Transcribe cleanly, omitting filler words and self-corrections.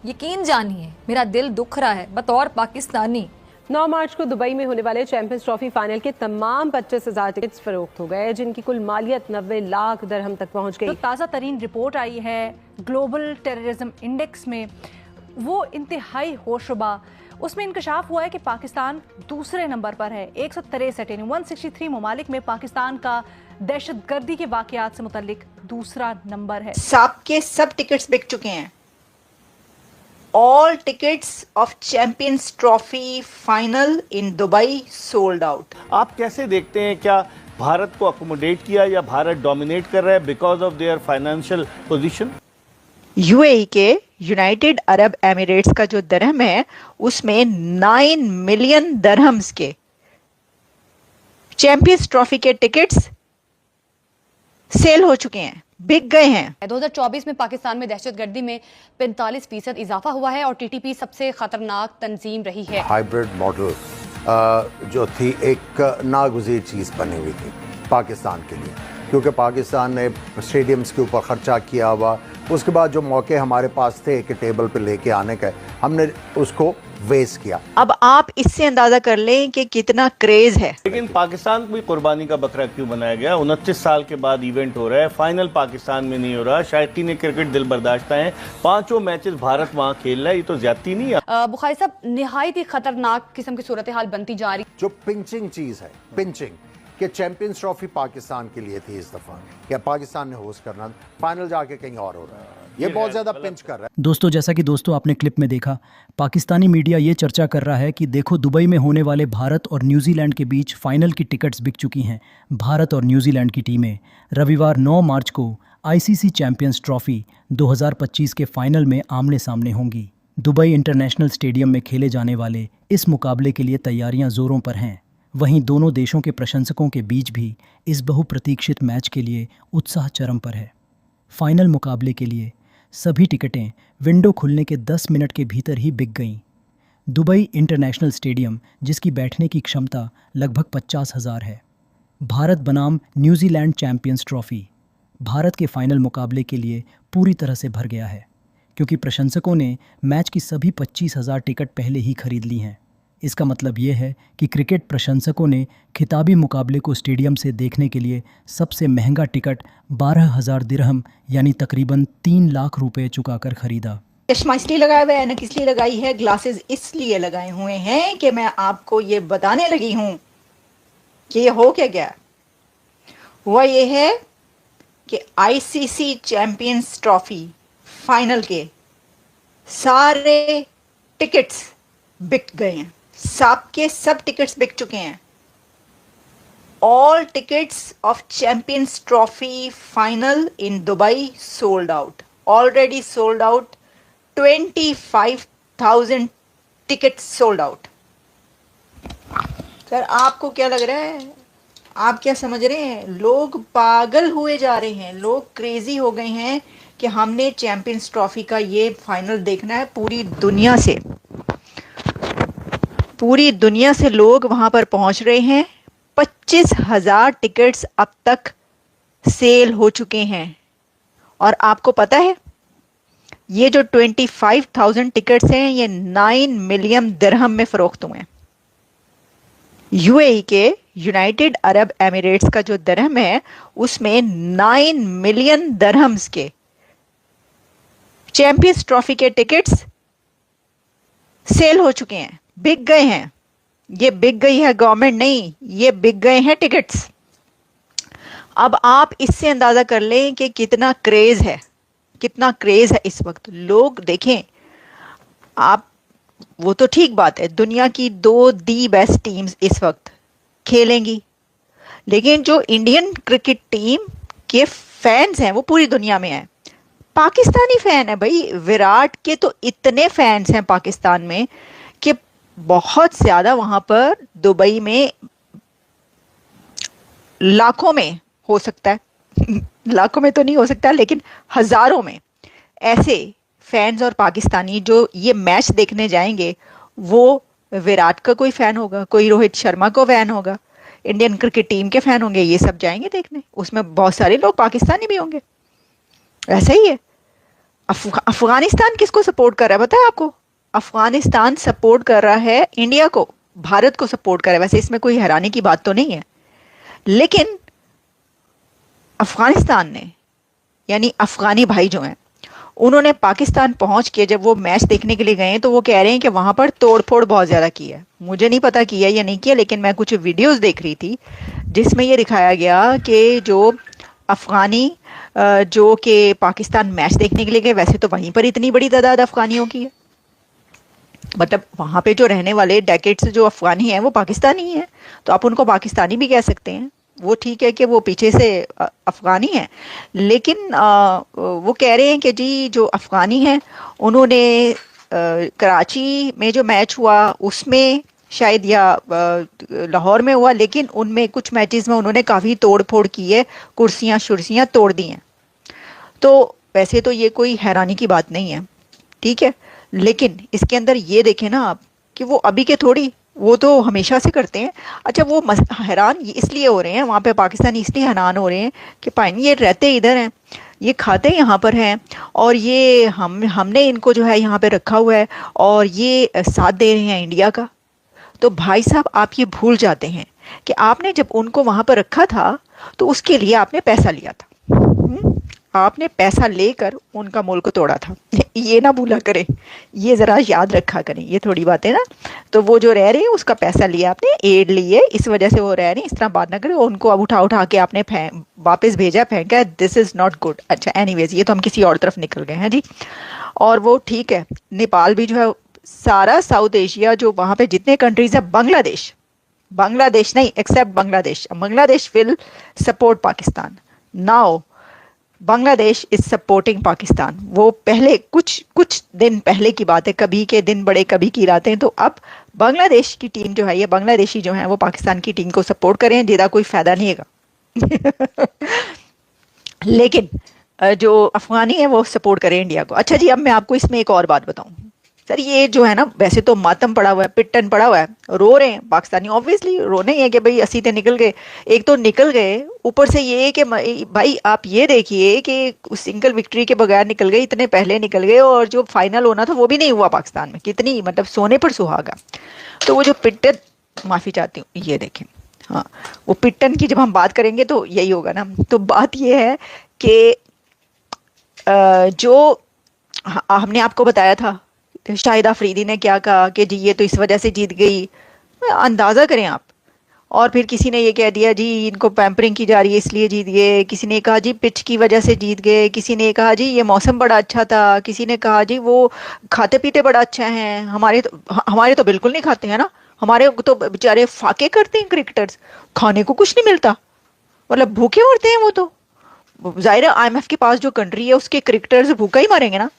यकीन जानिए मेरा दिल दुख रहा है बतौर पाकिस्तानी। 9 मार्च को दुबई में होने वाले चैंपियंस ट्रॉफी फाइनल के तमाम 25,000 टिकट्स फरोख्त हो गए, जिनकी कुल मालियत 90 लाख दरहम तक पहुंच गई। तो ताज़ा तरीन रिपोर्ट आई है ग्लोबल टेररिज्म इंडेक्स में, वो इंतहाई होशरुबा, उसमें इंकशाफ हुआ है कि पाकिस्तान दूसरे नंबर पर है। 163 यानी 163 ममालिक में पाकिस्तान का दहशतगर्दी के वाकयात से मुतल्लिक दूसरा नंबर है। सब के सब टिकट्स बिक चुके हैं। All tickets of champions trophy final in Dubai sold out. आप कैसे देखते हैं, क्या भारत को अकोमोडेट किया या भारत डोमिनेट कर रहा है because of their financial position? UAE के यूनाइटेड अरब एमिरेट्स का जो दरहम है उसमें 9 मिलियन दरहम्स के चैंपियंस ट्रॉफी के टिकट्स सेल हो चुके हैं, बिक गए हैं। 2024 में पाकिस्तान में दहशतगर्दी में 45% इजाफा हुआ है और टीटीपी सबसे खतरनाक तंजीम रही है। हाइब्रिड मॉडल जो थी एक नागुज़ीर चीज़ बनी हुई थी पाकिस्तान के लिए, क्योंकि पाकिस्तान ने स्टेडियम्स के ऊपर ख़र्चा किया हुआ, उसके बाद जो मौके हमारे पास थे कि टेबल पे लेके आने का, हमने उसको वेस्ट किया। अब आप इससे अंदाजा कर लें कि कितना क्रेज है। लेकिन पाकिस्तान को भी कुर्बानी का बकरा क्यों बनाया गया? 29 साल के बाद इवेंट हो रहा है, फाइनल पाकिस्तान में नहीं हो रहा, शायकीन क्रिकेट दिल बर्दाश्त हैं, 5 मैचेस भारत वहाँ खेल रहा है, ये तो ज्यादती नहीं है? बुखारी साहब, निहायत ही खतरनाक किस्म की सूरत हाल बनती जा रही। जो पिंचिंग चीज़ है, पिंचिंग कि चैंपियंस ट्रॉफी पाकिस्तान के लिए थी इस दफ़ा, क्या पाकिस्तान ने होस्ट करना, फाइनल जाके कहीं और हो रहा है, ये बहुत ज़्यादा पिंच कर रहा है। दोस्तों, जैसा कि दोस्तों आपने क्लिप में देखा, पाकिस्तानी मीडिया ये चर्चा कर रहा है कि देखो दुबई में होने वाले भारत और न्यूजीलैंड के बीच फाइनल की टिकट्स बिक चुकी हैं। भारत और न्यूजीलैंड की टीमें रविवार 9 मार्च को आईसीसी चैंपियंस ट्रॉफी 2025 के फाइनल में आमने सामने होंगी। दुबई इंटरनेशनल स्टेडियम में खेले जाने वाले इस मुकाबले के लिए तैयारियां जोरों पर हैं। वहीं दोनों देशों के प्रशंसकों के बीच भी इस बहुप्रतीक्षित मैच के लिए उत्साह चरम पर है। फाइनल मुकाबले के लिए सभी टिकटें विंडो खुलने के 10 मिनट के भीतर ही बिक गईं। दुबई इंटरनेशनल स्टेडियम, जिसकी बैठने की क्षमता लगभग 50,000 है। भारत बनाम न्यूजीलैंड चैंपियंस ट्रॉफी भारत के फाइनल मुकाबले के लिए पूरी तरह से भर गया है, क्योंकि प्रशंसकों ने मैच की सभी 25,000 टिकट पहले ही खरीद ली हैं। इसका मतलब ये है कि क्रिकेट प्रशंसकों ने खिताबी मुकाबले को स्टेडियम से देखने के लिए सबसे महंगा टिकट 12,000 दिरहम यानी तकरीबन 3 लाख रुपए चुकाकर खरीदा। चश्मा इसलिए लगाया हुआ है, ऐनक इसलिए लगाई है, ग्लासेस इसलिए लगाए हुए हैं कि मैं आपको ये बताने लगी हूं कि ये हो क्या गया। हुआ ये है कि आईसीसी चैंपियंस ट्रॉफी फाइनल के सारे टिकट्स बिक गए हैं। सब के सब टिकट्स बिक चुके हैं। All tickets of champions trophy final in Dubai sold out, already sold out. 25,000 tickets sold out. Sir, आपको क्या लग रहा है? आप क्या समझ रहे हैं? लोग पागल हुए जा रहे हैं, लोग क्रेजी हो गए हैं कि हमने चैंपियंस ट्रॉफी का ये फाइनल देखना है। पूरी दुनिया से लोग वहां पर पहुंच रहे हैं। 25,000 टिकट्स अब तक सेल हो चुके हैं। और आपको पता है, ये जो 25,000 टिकट्स हैं ये 9 मिलियन दिरहम में फरोख्त हुए हैं। यूएई के यूनाइटेड अरब एमिरेट्स का जो दरहम है उसमें 9 मिलियन दरहम्स के चैंपियंस ट्रॉफी के टिकट्स सेल हो चुके हैं, बिक गए हैं। ये बिक गई है गवर्नमेंट नहीं, ये बिक गए हैं टिकट्स। अब आप इससे अंदाजा कर लें कि कितना क्रेज है, कितना क्रेज है इस वक्त। लोग देखें, आप वो तो ठीक बात है, दुनिया की 2 दी बेस्ट टीम्स इस वक्त खेलेंगी, लेकिन जो इंडियन क्रिकेट टीम के फैंस हैं वो पूरी दुनिया में हैं। पाकिस्तानी फैन है भाई, विराट के तो इतने फैंस हैं पाकिस्तान में कि बहुत ज्यादा वहां पर दुबई में लाखों में हो सकता है लाखों में तो नहीं हो सकता, लेकिन हजारों में ऐसे फैंस और पाकिस्तानी जो ये मैच देखने जाएंगे, वो विराट का कोई फैन होगा, कोई रोहित शर्मा को फैन होगा, इंडियन क्रिकेट टीम के फैन होंगे, ये सब जाएंगे देखने। उसमें बहुत सारे लोग पाकिस्तानी भी होंगे। ऐसा ही है। अफगानिस्तान किसको सपोर्ट कर रहा है पता है आपको? अफगानिस्तान सपोर्ट कर रहा है इंडिया को, भारत को सपोर्ट कर रहा है। वैसे इसमें कोई हैरानी की बात तो नहीं है, लेकिन अफगानिस्तान ने, यानी अफगानी भाई जो हैं, उन्होंने पाकिस्तान पहुंच के जब वो मैच देखने के लिए गए तो वो कह रहे हैं कि वहां पर तोड़फोड़ बहुत ज्यादा की है। मुझे नहीं पता किया या नहीं किया, लेकिन मैं कुछ वीडियोस देख रही थी जिसमें ये दिखाया गया कि जो अफगानी जो कि पाकिस्तान मैच देखने के लिए गए, वैसे तो वहीं पर इतनी बड़ी तादाद अफगानियों की है, मतलब वहां पे जो रहने वाले डेकेड्स जो अफगानी हैं वो पाकिस्तानी हैं, तो आप उनको पाकिस्तानी भी कह सकते हैं। वो ठीक है कि वो पीछे से अफगानी हैं, लेकिन वो कह रहे हैं कि जी जो अफगानी हैं उन्होंने कराची में जो मैच हुआ उसमें शायद या लाहौर में हुआ, लेकिन उनमें कुछ मैचेस में उन्होंने काफ़ी तोड़ फोड़ की है, कुर्सियाँ शुर्सियाँ तोड़ दी हैं। तो वैसे तो ये कोई हैरानी की बात नहीं है, ठीक है, लेकिन इसके अंदर ये देखें ना आप कि वो अभी के थोड़ी, वो तो हमेशा से करते हैं। अच्छा, वो हैरान इसलिए हो रहे हैं वहाँ पे, पाकिस्तानी इसलिए हैरान हो रहे हैं कि पाइन ये रहते इधर हैं, ये खाते यहाँ पर हैं, और ये हमने इनको जो है यहाँ पे रखा हुआ है और ये साथ दे रहे हैं इंडिया का। तो भाई साहब आप ये भूल जाते हैं कि आपने जब उनको वहाँ पर रखा था तो उसके लिए आपने पैसा लिया था, आपने पैसा लेकर उनका मुल्क तोड़ा था। ये ना भूला करें, ये ज़रा याद रखा करें, ये थोड़ी बात है ना। तो वो जो रह रहे हैं उसका पैसा लिया आपने, एड ली है, इस वजह से वो रह रहे हैं, इस तरह बात ना करें। उनको अब उठा उठा के आपने वापस भेजा, फेंका, दिस इज़ नॉट गुड। अच्छा एनीवेज, ये तो हम किसी और तरफ निकल गए हैं जी। और वो ठीक है, नेपाल भी जो है, सारा साउथ एशिया जो वहाँ पे जितने कंट्रीज है, बांग्लादेश नहीं except Bangladesh will support Pakistan. Now Bangladesh is supporting Pakistan. वो पहले कुछ दिन पहले की बात है, कभी के दिन बड़े कभी की रातें। तो अब बांग्लादेश की टीम जो है, ये बांग्लादेशी जो है वो पाकिस्तान की टीम को सपोर्ट करें, जिसका कोई फायदा नहीं है लेकिन जो अफगानी है वो सपोर्ट करें इंडिया को। अच्छा जी, अब मैं आपको इसमें एक और बात बताऊं सर, ये जो है ना, वैसे तो मातम पड़ा हुआ है, पिट्टन पड़ा हुआ है, रो रहे हैं पाकिस्तानी, ऑब्वियसली रोने ही है कि भाई असी तो निकल गए। एक तो निकल गए, ऊपर से ये कि भाई आप ये देखिए कि सिंगल विक्ट्री के बगैर निकल गए, इतने पहले निकल गए, और जो फाइनल होना था वो भी नहीं हुआ पाकिस्तान में। कितनी मतलब सोने पर सुहागा। तो वो जो पिट्टन, माफ़ी चाहती हूँ, ये देखें, हाँ वो पिट्टन की जब हम बात करेंगे तो यही होगा ना। तो बात ये है कि जो हमने आपको बताया था, शाहिद अफरीदी ने क्या कहा कि जी ये तो इस वजह से जीत गई, अंदाज़ा करें आप। और फिर किसी ने ये कह दिया जी इनको पैम्परिंग की जा रही है इसलिए जीत गए, किसी ने कहा जी पिच की वजह से जीत गए, किसी ने कहा जी ये मौसम बड़ा अच्छा था, किसी ने कहा जी वो खाते पीते बड़ा अच्छा हैं। हमारे तो बिल्कुल नहीं खाते हैं ना, हमारे तो बेचारे फाके करते हैं क्रिकेटर्स, खाने को कुछ नहीं मिलता, मतलब भूखे मरते हैं वो तो। जाहिर है IMF के पास जो कंट्री है उसके क्रिकेटर्स भूखा ही मरेंगे ना,